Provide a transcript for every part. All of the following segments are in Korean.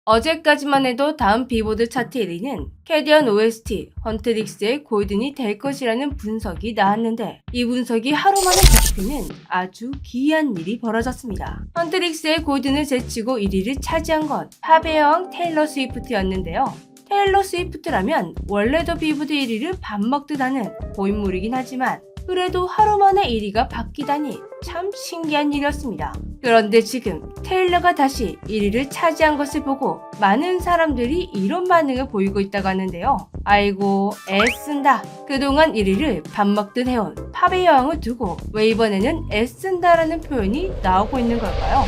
어제까지만 해도 다음 빌보드 차트 1위는 캐디언 OST 헌트릭스의 골든이 될 것이라는 분석이 나왔는데, 이 분석이 하루 만에 잡히는 아주 기이한 일이 벌어졌습니다. 헌트릭스의 골든을 제치고 1위를 차지한 건 팝의 여왕 테일러 스위프트였는데요. 테일러 스위프트라면 원래도 빌보드 1위를 밥 먹듯 하는 고인물이긴 하지만, 그래도 하루 만에 1위가 바뀌다니 참 신기한 일이었습니다. 그런데 지금 테일러가 다시 1위를 차지한 것을 보고 많은 사람들이 이런 반응을 보이고 있다고 하는데요. 아이고, 애쓴다. 그동안 1위를 밥 먹듯 해온 팝의 여왕을 두고 왜 이번에는 애쓴다라는 표현이 나오고 있는 걸까요?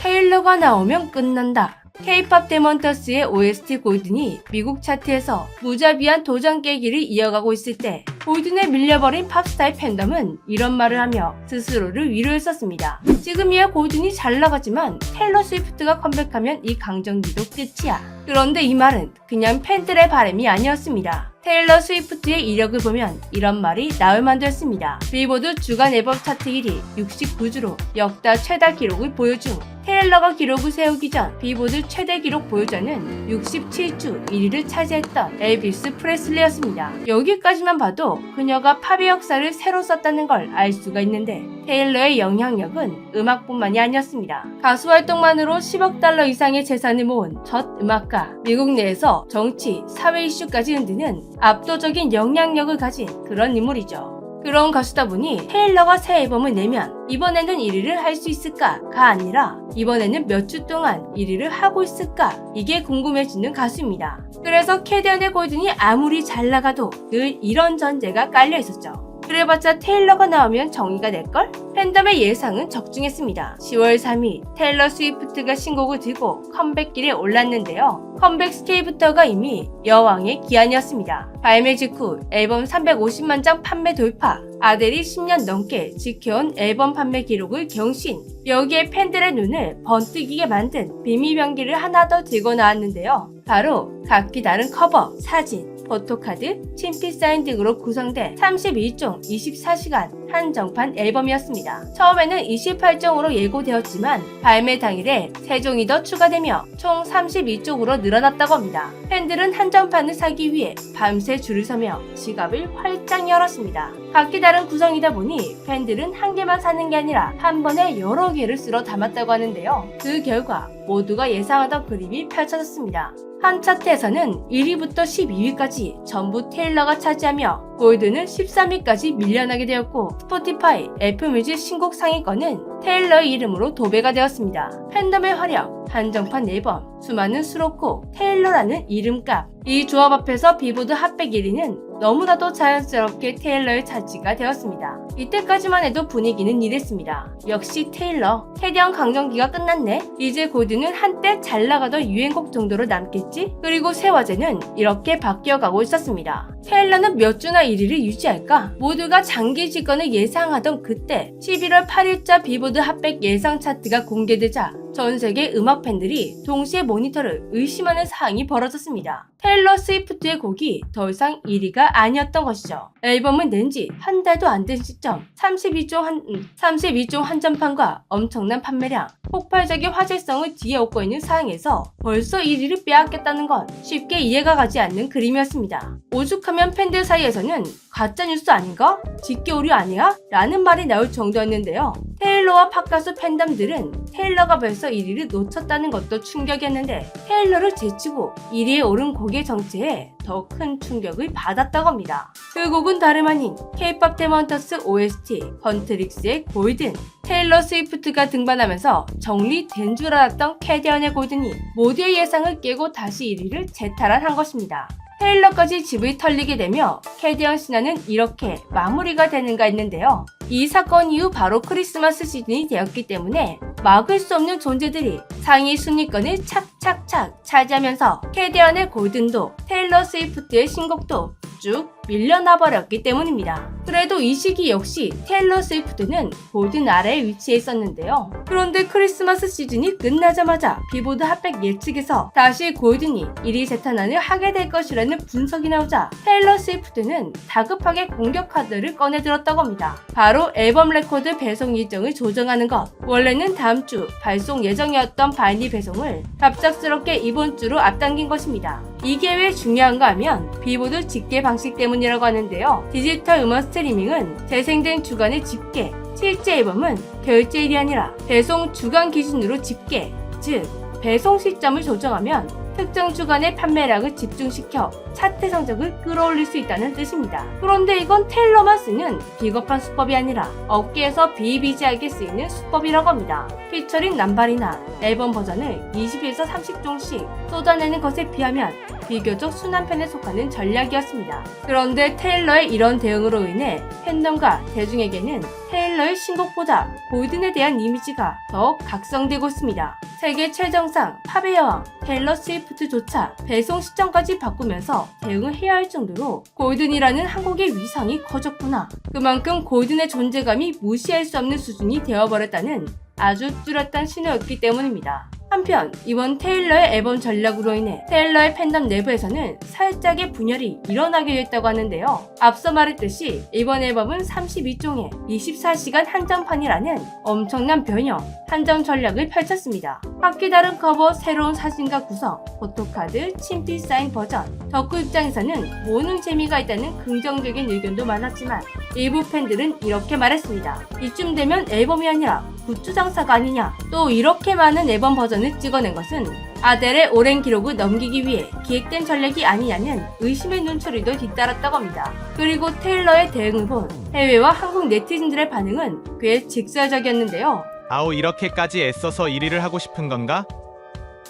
테일러가 나오면 끝난다. K-POP 데몬터스의 OST 골든이 미국 차트에서 무자비한 도전 깨기를 이어가고 있을 때, 골든에 밀려버린 팝스타의 팬덤은 이런 말을 하며 스스로를 위로했었습니다. 지금이야 골든이 잘 나가지만 테일러 스위프트가 컴백하면 이 강정기도 끝이야. 그런데 이 말은 그냥 팬들의 바람이 아니었습니다. 테일러 스위프트의 이력을 보면 이런 말이 나올 만도 했습니다. 빌보드 주간 앨범 차트 1위 69주로 역대 최다 기록을 보유 중, 테일러가 기록을 세우기 전 빌보드 최대 기록 보유자는 67주 1위를 차지했던 엘비스 프레슬리였습니다. 여기까지만 봐도 그녀가 팝의 역사를 새로 썼다는 걸 알 수가 있는데, 테일러의 영향력은 음악뿐만이 아니었습니다. 가수 활동만으로 10억 달러 이상의 재산을 모은 첫 음악가, 미국 내에서 정치, 사회 이슈까지 흔드는 압도적인 영향력을 가진 그런 인물이죠. 그런 가수다 보니 테일러가 새 앨범을 내면 이번에는 1위를 할 수 있을까가 아니라 이번에는 몇 주 동안 1위를 하고 있을까, 이게 궁금해지는 가수입니다. 그래서 캐디언의 골든이 아무리 잘 나가도 늘 이런 전제가 깔려 있었죠. 그래봤자 테일러가 나오면 정의가 될걸? 팬덤의 예상은 적중했습니다. 10월 3일 테일러 스위프트가 신곡을 들고 컴백길에 올랐는데요. 컴백 스케일부터가 이미 여왕의 기한이었습니다. 발매 직후 앨범 350만 장 판매 돌파, 아델이 10년 넘게 지켜온 앨범 판매 기록을 경신, 여기에 팬들의 눈을 번뜩이게 만든 비밀병기를 하나 더 들고 나왔는데요. 바로 각기 다른 커버, 사진, 포토카드, 친필 사인 등으로 구성된 31종 24시간 한정판 앨범이었습니다. 처음에는 28종으로 예고되었지만 발매 당일에 3종이 더 추가되며 총 32종으로 늘어났다고 합니다. 팬들은 한정판을 사기 위해 밤새 줄을 서며 지갑을 활짝 열었습니다. 각기 다른 구성이다 보니 팬들은 한 개만 사는 게 아니라 한 번에 여러 개를 쓸어 담았다고 하는데요. 그 결과 모두가 예상하던 그림이 펼쳐졌습니다. 한 차트에서는 1위부터 12위까지 전부 테일러가 차지하며 골든은 13위까지 밀려나게 되었고, 스포티파이, 애플뮤직 신곡 상위권은 테일러의 이름으로 도배가 되었습니다. 팬덤의 활약, 한정판 앨범, 수많은 수록곡, 테일러라는 이름값, 이 조합 앞에서 빌보드 핫백 1위는 너무나도 자연스럽게 테일러의 차지가 되었습니다. 이때까지만 해도 분위기는 이랬습니다. 역시 테일러, 캐디언 강정기가 끝났네. 이제 골든은 한때 잘 나가던 유행곡 정도로 남겠지? 그리고 새 화제는 이렇게 바뀌어가고 있었습니다. 테일러는 몇 주나 1위를 유지할까? 모두가 장기 집권을 예상하던 그때 11월 8일자 빌보드 핫백 예상 차트가 공개되자 전 세계 음악 팬들이 동시에 모니터를 의심하는 사항이 벌어졌습니다. 테일러 스위프트의 곡이 더 이상 1위가 아니었던 것이죠. 앨범을 낸 지 한 달도 안 된 시점 32종 한정판과 엄청난 판매량, 폭발적인 화제성을 뒤에 업고 있는 상황에서 벌써 1위를 빼앗겼다는 건 쉽게 이해가 가지 않는 그림이었습니다. 오죽하면 팬들 사이에서는 가짜뉴스 아닌가? 직계오류 아니야? 라는 말이 나올 정도였는데요. 테일러와 팝가수 팬덤들은 테일러가 벌써 1위를 놓쳤다는 것도 충격이었는데, 테일러를 제치고 1위에 오른 곡의 정체에 더 큰 충격을 받았다고 합니다. 그 곡은 다름 아닌 K-POP 데몬터스 OST 헌트릭스의 골든. 테일러 스위프트가 등반하면서 정리된 줄 알았던 캐디언의 골든이 모두의 예상을 깨고 다시 1위를 재탈환한 것입니다. 테일러까지 집을 털리게 되며 캐디언 신화는 이렇게 마무리가 되는가 했는데요. 이 사건 이후 바로 크리스마스 시즌이 되었기 때문에 막을 수 없는 존재들이 상위 순위권을 착착착 차지하면서 캐디언의 골든도 테일러 스위프트의 신곡도 쭉 밀려나 버렸기 때문입니다. 그래도 이 시기 역시 테일러 스위프트는 골든 아래에 위치해 있었는데요. 그런데 크리스마스 시즌이 끝나자마자 빌보드 핫백 예측에서 다시 골든이 1위 재탄환을 하게 될 것이라는 분석이 나오자 테일러 스위프트는 다급하게 공격 카드를 꺼내들었다고 합니다. 바로 앨범 레코드 배송 일정을 조정하는 것. 원래는 다음 주 발송 예정이었던 바이닐 배송을 갑작스럽게 이번 주로 앞당긴 것입니다. 이게 왜 중요한가 하면 빌보드 집계 방식 때문이라고 하는데요. 디지털 음원 스트리밍은 재생된 주간의 집계, 실제 앨범은 결제일이 아니라 배송 주간 기준으로 집계, 즉 배송 시점을 조정하면 특정 주간의 판매량을 집중시켜 차트 성적을 끌어올릴 수 있다는 뜻입니다. 그런데 이건 테일러만 쓰는 비겁한 수법이 아니라 업계에서 비일비재하게 쓰이는 수법이라고 합니다. 피처링 남발이나 앨범 버전을 20에서 30종씩 쏟아내는 것에 비하면 비교적 순한 편에 속하는 전략이었습니다. 그런데 테일러의 이런 대응으로 인해 팬덤과 대중에게는 테일러의 신곡보다 골든에 대한 이미지가 더욱 각성되고 있습니다. 세계 최정상 팝의 여왕 테일러 스위프트조차 배송 시점까지 바꾸면서 대응을 해야 할 정도로 골든이라는 한국의 위상이 커졌구나. 그만큼 골든의 존재감이 무시할 수 없는 수준이 되어버렸다는 아주 뚜렷한 신호였기 때문입니다. 한편 이번 테일러의 앨범 전략으로 인해 테일러의 팬덤 내부에서는 살짝의 분열이 일어나게 됐다고 하는데요. 앞서 말했듯이 이번 앨범은 32종의 24시간 한정판이라는 엄청난 변형, 한정 전략을 펼쳤습니다. 각기 다른 커버, 새로운 사진과 구성, 포토카드, 친필 사인 버전, 덕후 입장에서는 모으는 재미가 있다는 긍정적인 의견도 많았지만 일부 팬들은 이렇게 말했습니다. 이쯤 되면 앨범이 아니라 굿즈 장사가 아니냐. 또 이렇게 많은 앨범 버전을 찍어낸 것은 아델의 오랜 기록을 넘기기 위해 기획된 전략이 아니냐는 의심의 눈초리도 뒤따랐다고 합니다. 그리고 테일러의 대응을 본 해외와 한국 네티즌들의 반응은 꽤 직설적이었는데요. 아우 이렇게까지 애써서 1위를 하고 싶은 건가?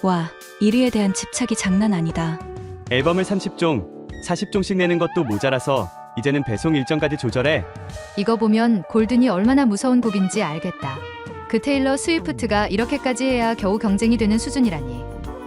와, 1위에 대한 집착이 장난 아니다. 앨범을 30종, 40종씩 내는 것도 모자라서 이제는 배송 일정까지 조절해. 이거 보면 골든이 얼마나 무서운 곡인지 알겠다. 그 테일러 스위프트가 이렇게까지 해야 겨우 경쟁이 되는 수준이라니.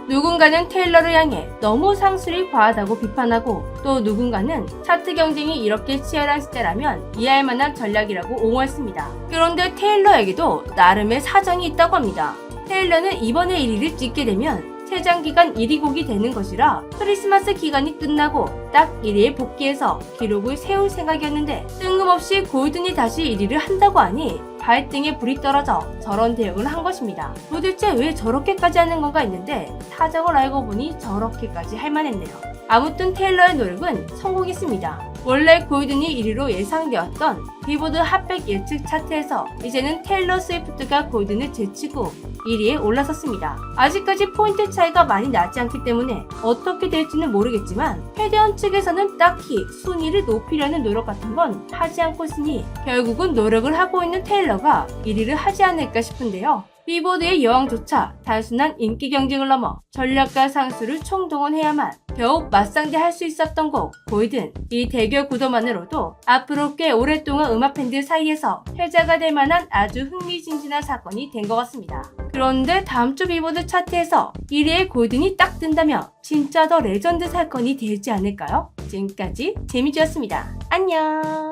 누군가는 테일러를 향해 너무 상술이 과하다고 비판하고 또 누군가는 차트 경쟁이 이렇게 치열한 시대라면 이해할 만한 전략이라고 옹호했습니다. 그런데 테일러에게도 나름의 사정이 있다고 합니다. 테일러는 이번에 1위를 찍게 되면 최장 기간 1위 곡이 되는 것이라 크리스마스 기간이 끝나고 딱 1위에 복귀해서 기록을 세울 생각이었는데 뜬금없이 골든이 다시 1위를 한다고 하니 발등에 불이 떨어져 저런 대응을 한 것입니다. 도대체 왜 저렇게까지 하는 건가 했는데 사정을 알고 보니 저렇게까지 할 만했네요. 아무튼 테일러의 노력은 성공했습니다. 원래 골든이 1위로 예상되었던 빌보드 핫백 예측 차트에서 이제는 테일러 스위프트가 골든을 제치고 1위에 올라섰습니다. 아직까지 포인트 차이가 많이 나지 않기 때문에 어떻게 될지는 모르겠지만 캐디언 측에서는 딱히 순위를 높이려는 노력 같은 건 하지 않고 있으니 결국은 노력을 하고 있는 테일러가 1위를 하지 않을까 싶은데요. 빌보드의 여왕조차 단순한 인기 경쟁을 넘어 전략과 상수를 총동원해야만 더욱 맞상대할 수 있었던 곡 골든. 이 대결 구도만으로도 앞으로 꽤 오랫동안 음악 팬들 사이에서 회자가 될 만한 아주 흥미진진한 사건이 된 것 같습니다. 그런데 다음 주 빌보드 차트에서 1위의 골든이 딱 뜬다면 진짜 더 레전드 사건이 되지 않을까요? 지금까지 재미지였습니다. 안녕.